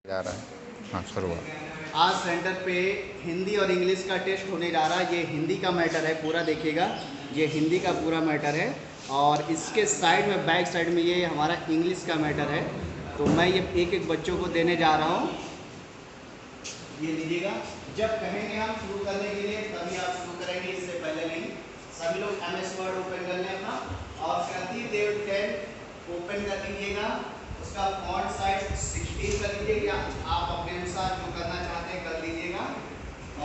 जा रहा है। हाँ, शुरू हुआ। आज सेंटर पे हिंदी और इंग्लिश का टेस्ट होने जा रहा है। ये हिंदी का मैटर है पूरा, देखिएगा ये हिंदी का पूरा मैटर है और इसके साइड में बैक साइड में ये हमारा इंग्लिश का मैटर है। तो मैं ये एक एक बच्चों को देने जा रहा हूँ। ये लीजिएगा, जब कहेंगे हम शुरू करने के लिए तभी आप शुरू करेंगे, इससे पहले नहीं। सभी लोग MS वर्ड ओपन कर लें अपना और कृति देव 10 ओपन कर लीजिएगा। उसका फॉन्ट साइज 16 कर लीजिएगा, आप अपने अनुसार जो करना चाहते हैं कर लीजिएगा।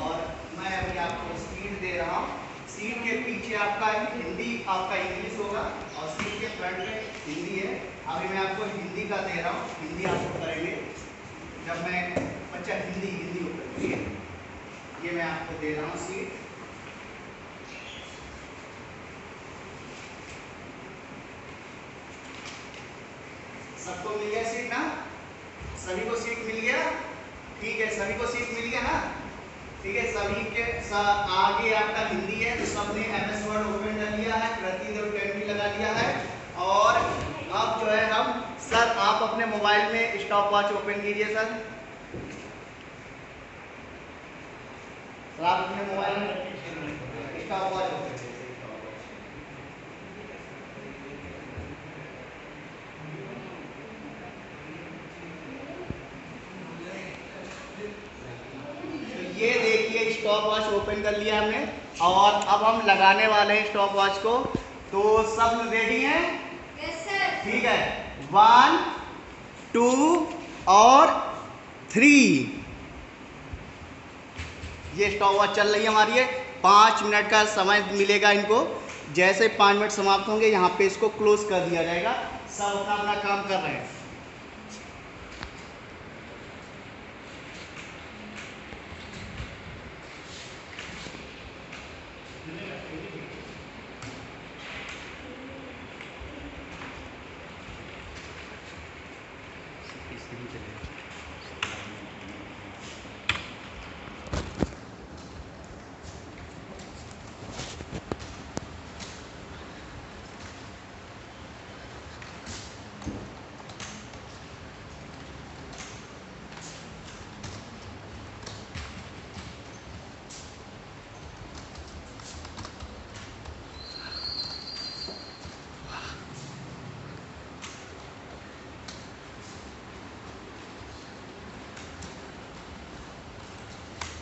और मैं अभी आपको स्पीड दे रहा हूँ। सीट के पीछे आपका हिंदी, आपका इंग्लिश होगा और सीट के फ्रंट में हिंदी है। अभी मैं आपको हिंदी का दे रहा हूँ, हिंदी आपको करेंगे। जब मैं बच्चा हिंदी हिंदी ओपन करिए, ये मैं आपको दे रहा हूँ सीट। सबको मिल गया सीट ना? सभी को सीट मिल गया? ठीक है, सभी को सीट मिल गया ना? ठीक है, सभी के आगे आपका हिंदी है तो सबने MS वर्ड ओपन कर लिया है, प्रतिदेव 10 भी लगा लिया है। और अब जो है हम सर, आप अपने मोबाइल में स्टॉप वॉच ओपन कीजिए सर। आप अपने मोबाइल में स्टॉप वॉच ओपन कीजिए। ये देखिए स्टॉप वॉच ओपन कर लिया हमने और अब हम लगाने वाले हैं स्टॉप वॉच को। तो सब रेडी हैं? Yes sir. ठीक है, 1 2 और 3। ये स्टॉप वॉच चल रही है हमारी है। 5 मिनट का समय मिलेगा इनको। जैसे 5 मिनट समाप्त होंगे यहाँ पे इसको क्लोज कर दिया जाएगा। सब अपना अपना काम कर रहे हैं।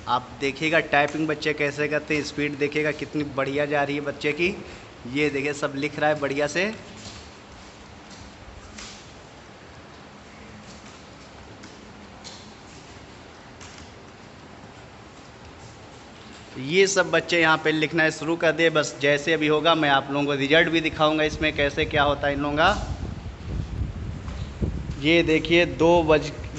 आप देखिएगा टाइपिंग बच्चे कैसे करते हैं, स्पीड देखिएगा कितनी बढ़िया जा रही है बच्चे की। ये देखिए सब लिख रहा है बढ़िया से। ये सब बच्चे यहाँ पे लिखना शुरू कर दे। बस जैसे अभी होगा मैं आप लोगों को रिजल्ट भी दिखाऊंगा इसमें कैसे क्या होता है इन लोगों का। ये देखिए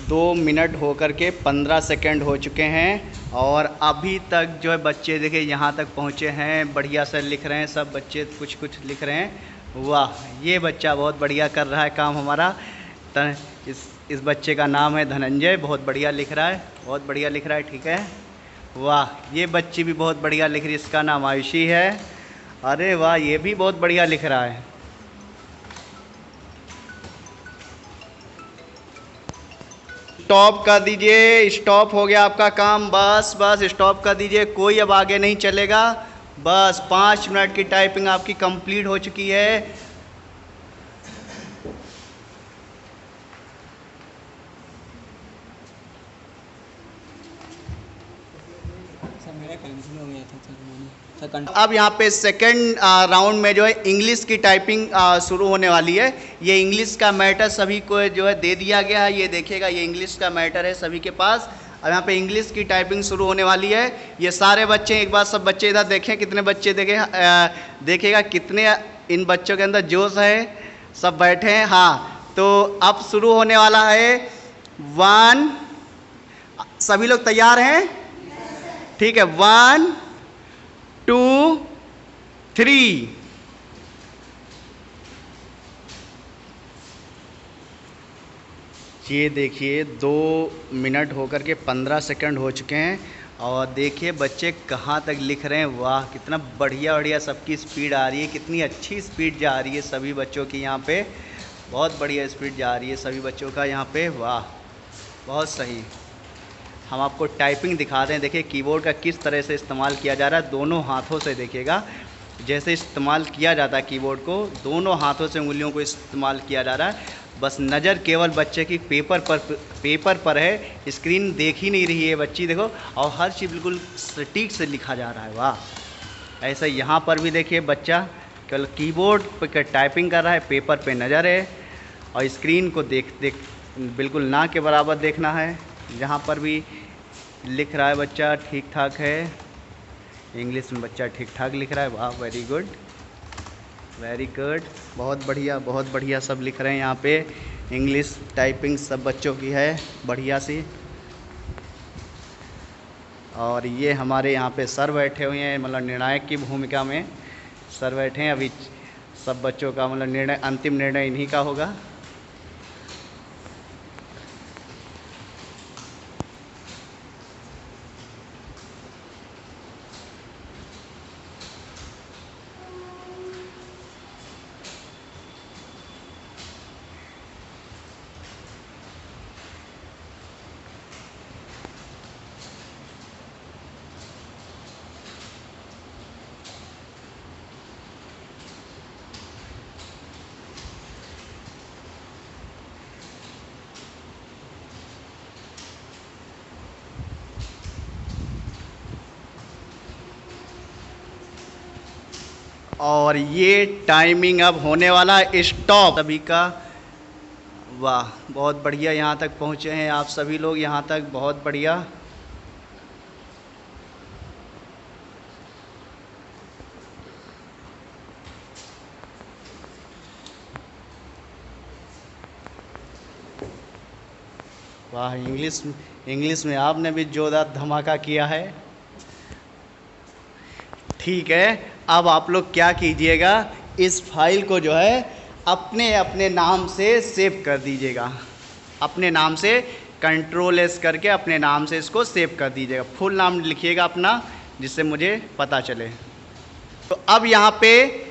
2 मिनट होकर के 15 सेकंड हो चुके हैं और अभी तक जो है बच्चे देखिए यहाँ तक पहुँचे हैं, बढ़िया से लिख रहे हैं। सब बच्चे कुछ कुछ लिख रहे हैं। वाह, ये बच्चा बहुत बढ़िया कर रहा है काम हमारा। इस बच्चे का नाम है धनंजय, बहुत बढ़िया लिख रहा है, बहुत बढ़िया लिख रहा है। ठीक है, वाह, ये बच्ची भी बहुत बढ़िया लिख रही है, इसका नाम आयुषी है। अरे वाह, ये भी बहुत बढ़िया लिख रहा है। स्टॉप कर दीजिए, स्टॉप हो गया आपका काम। बस बस स्टॉप कर दीजिए, कोई अब आगे नहीं चलेगा। बस 5 मिनट की टाइपिंग आपकी कंप्लीट हो चुकी है। अब यहाँ पे सेकंड राउंड में जो है इंग्लिश की टाइपिंग शुरू होने वाली है। ये इंग्लिश का मैटर सभी को जो है दे दिया गया है। ये देखिएगा ये इंग्लिश का मैटर है सभी के पास। अब यहाँ पे इंग्लिश की टाइपिंग शुरू होने वाली है। ये सारे बच्चे, एक बार सब बच्चे इधर देखें, कितने बच्चे देखिएगा कितने इन बच्चों के अंदर जोश है, सब बैठे हैं। हाँ, तो अब शुरू होने वाला है 1। सभी लोग तैयार हैं? ठीक है, 1 2 3। ये देखिए 2 मिनट होकर के 15 सेकंड हो चुके हैं और देखिए बच्चे कहाँ तक लिख रहे हैं। वाह, कितना बढ़िया बढ़िया सबकी स्पीड आ रही है, कितनी अच्छी स्पीड जा रही है सभी बच्चों की यहाँ पे। बहुत बढ़िया स्पीड जा रही है सभी बच्चों का यहाँ पे। वाह, बहुत सही। हम आपको टाइपिंग दिखा रहे हैं, देखिए कीबोर्ड का किस तरह से इस्तेमाल किया जा रहा है। दोनों हाथों से देखिएगा, जैसे इस्तेमाल किया जाता है कीबोर्ड को, दोनों हाथों से उंगलियों को इस्तेमाल किया जा रहा है। बस नज़र केवल बच्चे की पेपर पर है, स्क्रीन देख ही नहीं रही है बच्ची, देखो। और हर चीज़ बिल्कुल सटीक से लिखा जा रहा है, वाह। ऐसा यहाँ पर भी देखिए बच्चा केवल कीबोर्ड पर टाइपिंग कर रहा है, पेपर पे नज़र है और स्क्रीन को देख बिल्कुल ना के बराबर देखना है। जहाँ पर भी लिख रहा है बच्चा ठीक ठाक है, इंग्लिश में बच्चा ठीक ठाक लिख रहा है, वाह, वेरी गुड वेरी गुड, बहुत बढ़िया सब लिख रहे हैं यहाँ पे। इंग्लिश टाइपिंग सब बच्चों की है बढ़िया सी। और ये हमारे यहाँ पे सर बैठे हुए हैं, मतलब निर्णायक की भूमिका में सर बैठे हैं। अभी सब बच्चों का मतलब निर्णय, अंतिम निर्णय इन्हीं का होगा। और ये टाइमिंग अब होने वाला स्टॉप सभी का। वाह, बहुत बढ़िया, यहाँ तक पहुँचे हैं आप सभी लोग, यहाँ तक बहुत बढ़िया। वाह, इंग्लिश में आपने भी जोरदार धमाका किया है। ठीक है, अब आप लोग क्या कीजिएगा, इस फाइल को जो है अपने अपने नाम से सेव कर दीजिएगा। अपने नाम से Ctrl+S करके अपने नाम से इसको सेव कर दीजिएगा। फुल नाम लिखिएगा अपना, जिससे मुझे पता चले। तो अब यहाँ पे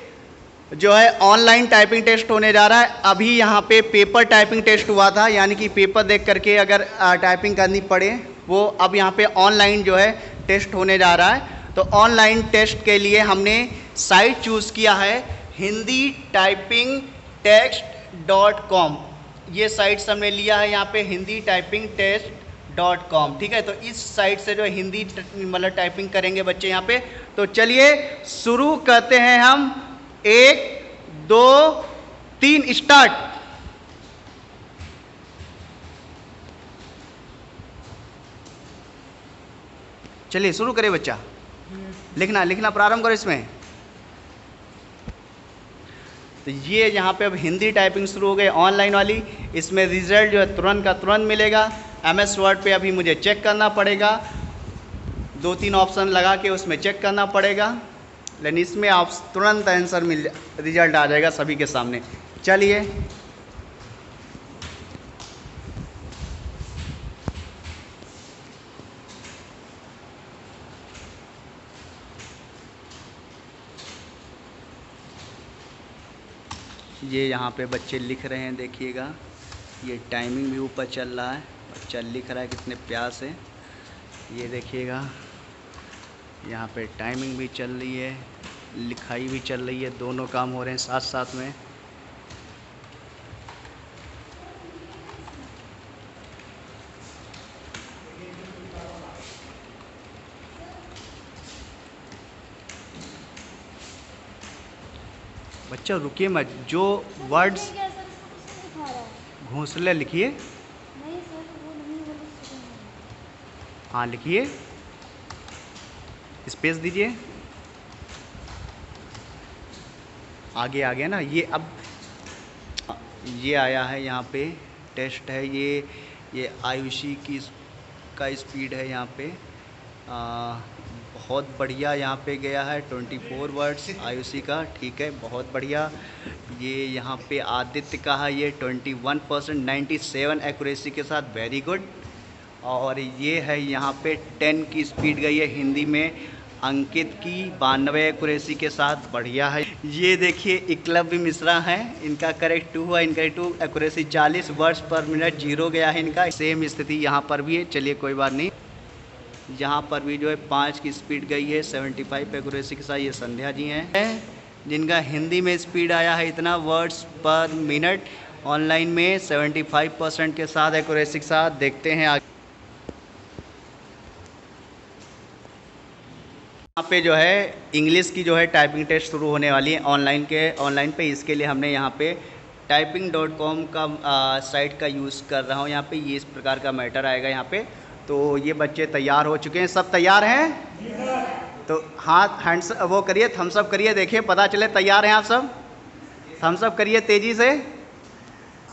जो है ऑनलाइन टाइपिंग टेस्ट होने जा रहा है। अभी यहाँ पे पेपर टाइपिंग टेस्ट हुआ था, यानी कि पेपर देख करके अगर टाइपिंग करनी पड़े वो, अब यहाँ पे ऑनलाइन जो है टेस्ट होने जा रहा है। तो ऑनलाइन टेस्ट के लिए हमने साइट चूज़ किया है hinditypingtest.com। ये साइट हमने लिया है यहाँ पे hinditypingtest.com। ठीक है, तो इस साइट से जो हिंदी मतलब टाइपिंग करेंगे बच्चे यहाँ पे। तो चलिए शुरू करते हैं हम। 1 2 3 स्टार्ट। चलिए शुरू करें बच्चा, लिखना प्रारंभ करो इसमें। तो ये यहाँ पे अब हिंदी टाइपिंग शुरू हो गई ऑनलाइन वाली। इसमें रिजल्ट जो है तुरंत का तुरंत मिलेगा। MS वर्ड पे अभी मुझे चेक करना पड़ेगा, 2-3 ऑप्शन लगा के उसमें चेक करना पड़ेगा, लेकिन इसमें आप तुरंत आंसर रिजल्ट आ जाएगा सभी के सामने। चलिए ये यहाँ पे बच्चे लिख रहे हैं, देखिएगा ये टाइमिंग भी ऊपर चल रहा है, बच्चा लिख रहा है कितने प्यार से। ये देखिएगा यहाँ पे टाइमिंग भी चल रही है, लिखाई भी चल रही है, दोनों काम हो रहे हैं साथ साथ में। बच्चा रुकिए मत, जो वर्ड्स घोंसले लिखिए। हाँ लिखिए, स्पेस दीजिए, आगे आ गया ना ये। अब ये आया है यहाँ पे टेस्ट है, ये आयुषी की का स्पीड है यहाँ पे। बहुत बढ़िया यहाँ पे गया है 24 वर्ड्स आयुषी का, ठीक है, बहुत बढ़िया। ये यहाँ पे आदित्य का है, ये 21% 97 एक्यूरेसी के साथ, वेरी गुड। और ये है यहाँ पे 10 की स्पीड गई है हिंदी में अंकित की 92 एक्यूरेसी के साथ बढ़िया है। ये देखिए एकलव्य मिश्रा है, इनका करेक्ट 2 है, इनका 2 एक्यूरेसी 40 वर्ड्स पर मिनट 0 गया है इनका। सेम स्थिति यहाँ पर भी है, चलिए कोई बात नहीं। यहाँ पर भी जो है 5 की स्पीड गई है 75 एक्यूरेसी के साथ। ये संध्या जी हैं जिनका हिंदी में स्पीड आया है इतना वर्ड्स पर मिनट, ऑनलाइन में 75% के साथ एक्यूरेसी के साथ। देखते हैं आगे। यहाँ पे जो है इंग्लिश की जो है टाइपिंग टेस्ट शुरू होने वाली है ऑनलाइन पे। इसके लिए हमने यहाँ पे typing.com का साइट का यूज़ कर रहा हूँ। यहाँ पे ये इस प्रकार का मैटर आएगा यहाँ पे। तो ये बच्चे तैयार हो चुके हैं, सब तैयार हैं? तो हाथ हैंड्स वो करिए, थम्स अप करिए, देखिए पता चले तैयार हैं आप सब। थम्स अप करिए तेज़ी से।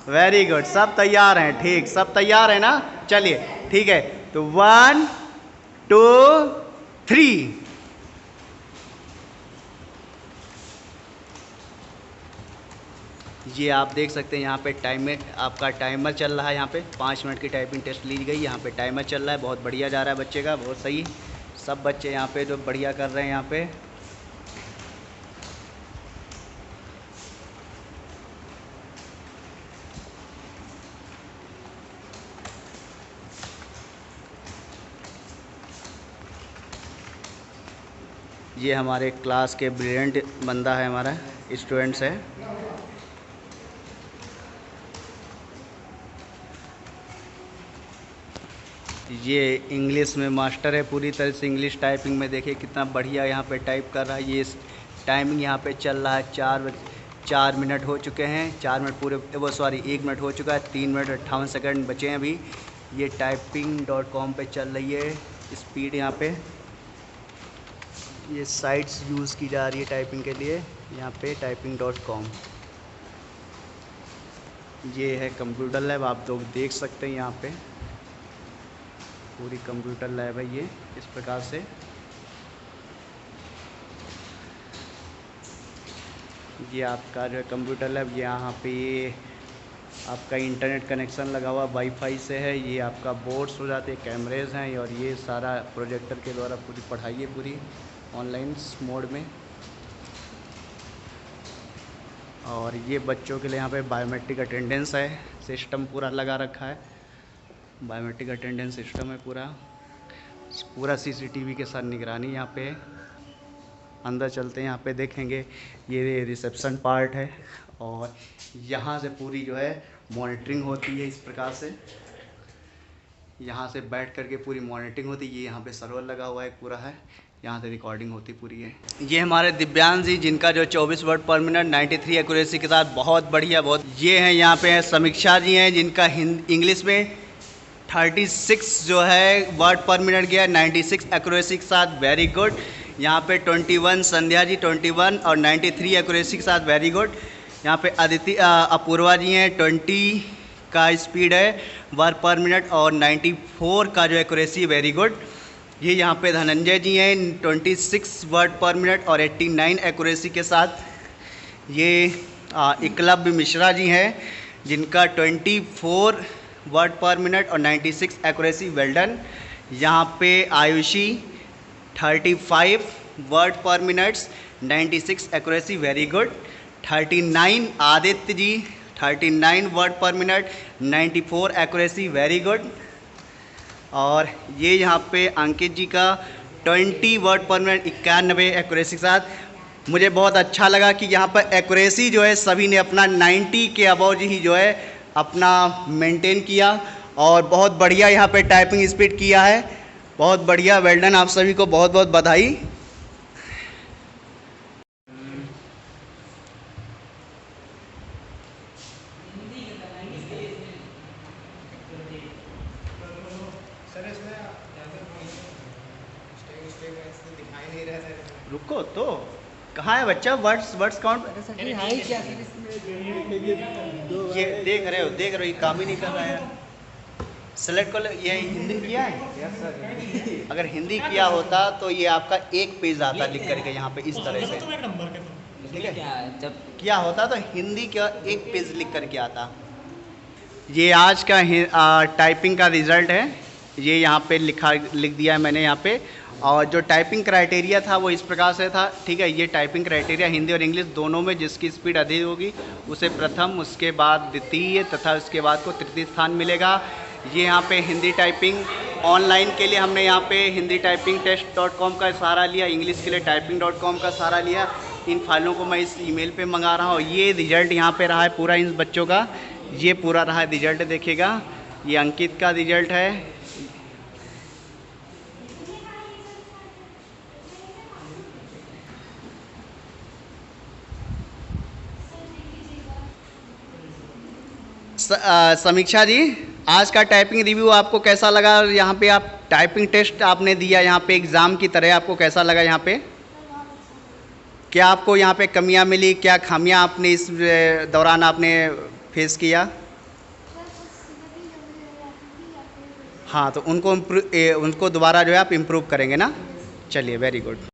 वेरी गुड, सब तैयार हैं। ठीक, सब तैयार है ना? चलिए ठीक है, तो 1 2 3। ये आप देख सकते हैं यहाँ पे आपका टाइमर चल रहा है। यहाँ पे 5 मिनट की टाइपिंग टेस्ट ली गई, यहाँ पे टाइमर चल रहा है। बहुत बढ़िया जा रहा है बच्चे का, बहुत सही। सब बच्चे यहाँ पे जो बढ़िया कर रहे हैं यहाँ पे। ये हमारे क्लास के ब्रिलियंट बंदा है, हमारा स्टूडेंट्स है। ये इंग्लिश में मास्टर है, पूरी तरह से इंग्लिश टाइपिंग में। देखिए कितना बढ़िया यहाँ पे टाइप कर रहा है। ये टाइमिंग यहाँ पे चल रहा है 4 मिनट हो चुके हैं। 4 मिनट पूरे, वो सॉरी 1 मिनट हो चुका है। 3 मिनट 58 सेकंड बचे हैं अभी। ये typing.com पे चल रही है स्पीड यहाँ पे। ये साइट्स यूज़ की जा रही है टाइपिंग के लिए यहाँ पे typing.com। ये है कंप्यूटर लैब, आप लोग देख सकते हैं यहाँ पे पूरी कंप्यूटर लैब है ये इस प्रकार से। ये आपका जो है कंप्यूटर लैब, यहाँ पे आपका इंटरनेट कनेक्शन लगा हुआ वाईफाई से है। ये आपका बोर्ड्स हो जाते हैं, कैमरेज हैं, और ये सारा प्रोजेक्टर के द्वारा पूरी पढ़ाई है पूरी ऑनलाइन मोड में। और ये बच्चों के लिए यहाँ पे बायोमेट्रिक अटेंडेंस है, सिस्टम पूरा लगा रखा है। बायोमेट्रिक अटेंडेंस सिस्टम है पूरा सीसीटीवी के साथ निगरानी यहाँ पे। अंदर चलते हैं, यहाँ पे देखेंगे ये रिसेप्शन पार्ट है, और यहाँ से पूरी जो है मॉनिटरिंग होती है इस प्रकार से। यहाँ से बैठ करके पूरी मॉनिटरिंग होती है। ये यहाँ पे सर्वर लगा हुआ है पूरा है, यहाँ से रिकॉर्डिंग होती पूरी है। ये हमारे दिव्यांश जी जिनका जो 24 वर्ड पर मिनट 93 एक्यूरेसी के साथ, बहुत बढ़िया बहुत। ये हैं यहाँ पे समीक्षा जी हैं जिनका इंग्लिश में 36 जो है वर्ड पर मिनट गया 96 एक्यूरेसी के साथ, वेरी गुड। यहाँ पे 21 संध्या जी 21 और 93 एक्यूरेसी के साथ, वेरी गुड। यहाँ पे अदिति अपूर्वा जी हैं 20 का स्पीड है वर्ड पर मिनट और 94 का जो एक्यूरेसी, वेरी गुड। ये यहाँ पे धनंजय जी हैं 26 वर्ड पर मिनट और 89 एक्यूरेसी के साथ। ये एकलव्य मिश्रा जी हैं जिनका 24 वर्ड पर मिनट और 96 एक्यूरेसी, वेल डन। यहाँ पे Ayushi 35 word per minutes 96 accuracy, very good. 39 Aditya ji 39 word per minute 94 accuracy, very good. और ये यहाँ पे अंकित जी का 20 वर्ड पर मिनट 91 एक्यूरेसी के साथ। मुझे बहुत अच्छा लगा कि यहाँ पर एक्यूरेसी जो है सभी ने अपना 90 के अबव ही जो है अपना मेंटेन किया, और बहुत बढ़िया यहाँ पे टाइपिंग स्पीड किया है, बहुत बढ़िया, वेल डन। आप सभी को बहुत बहुत बधाई। रुको तो, कहाँ है बच्चा? वर्ड्स काउंट ये देख रहे हो ये काम ही नहीं कर रहा है। सेलेक्ट कर लो। ये हिंदी किया है? Yes sir. अगर हिंदी किया होता तो ये आपका एक पेज आता लिख करके यहाँ पे इस तरह से, ठीक है? जब किया होता तो हिंदी का एक पेज लिख करके आता। ये आज का टाइपिंग का रिज़ल्ट है ये यहाँ पे लिख दिया है मैंने यहाँ पे। और जो टाइपिंग क्राइटेरिया था वो इस प्रकार से था, ठीक है। ये टाइपिंग क्राइटेरिया हिंदी और इंग्लिश दोनों में जिसकी स्पीड अधिक होगी उसे प्रथम, उसके बाद द्वितीय तथा उसके बाद को तृतीय स्थान मिलेगा। ये यहाँ पे हिंदी टाइपिंग ऑनलाइन के लिए हमने यहाँ पे हिंदी टाइपिंग टेस्ट.com का सहारा लिया, इंग्लिश के लिए typing.com का सहारा लिया। इन फाइलों को मैं इस ईमेल पे मंगा रहा हूँ। ये रिजल्ट यहाँ पे रहा है पूरा इन बच्चों का, ये पूरा रहा है रिजल्ट, देखिएगा। ये अंकित का रिजल्ट है। समीक्षा जी, आज का टाइपिंग रिव्यू आपको कैसा लगा? यहाँ पे आप टाइपिंग टेस्ट आपने दिया, यहाँ पे एग्ज़ाम की तरह, आपको कैसा लगा? यहाँ पे क्या आपको यहाँ पे कमियाँ मिली, क्या खामियाँ आपने इस दौरान आपने फेस किया? हाँ, तो उनको दोबारा जो है आप इम्प्रूव करेंगे ना। चलिए, वेरी गुड।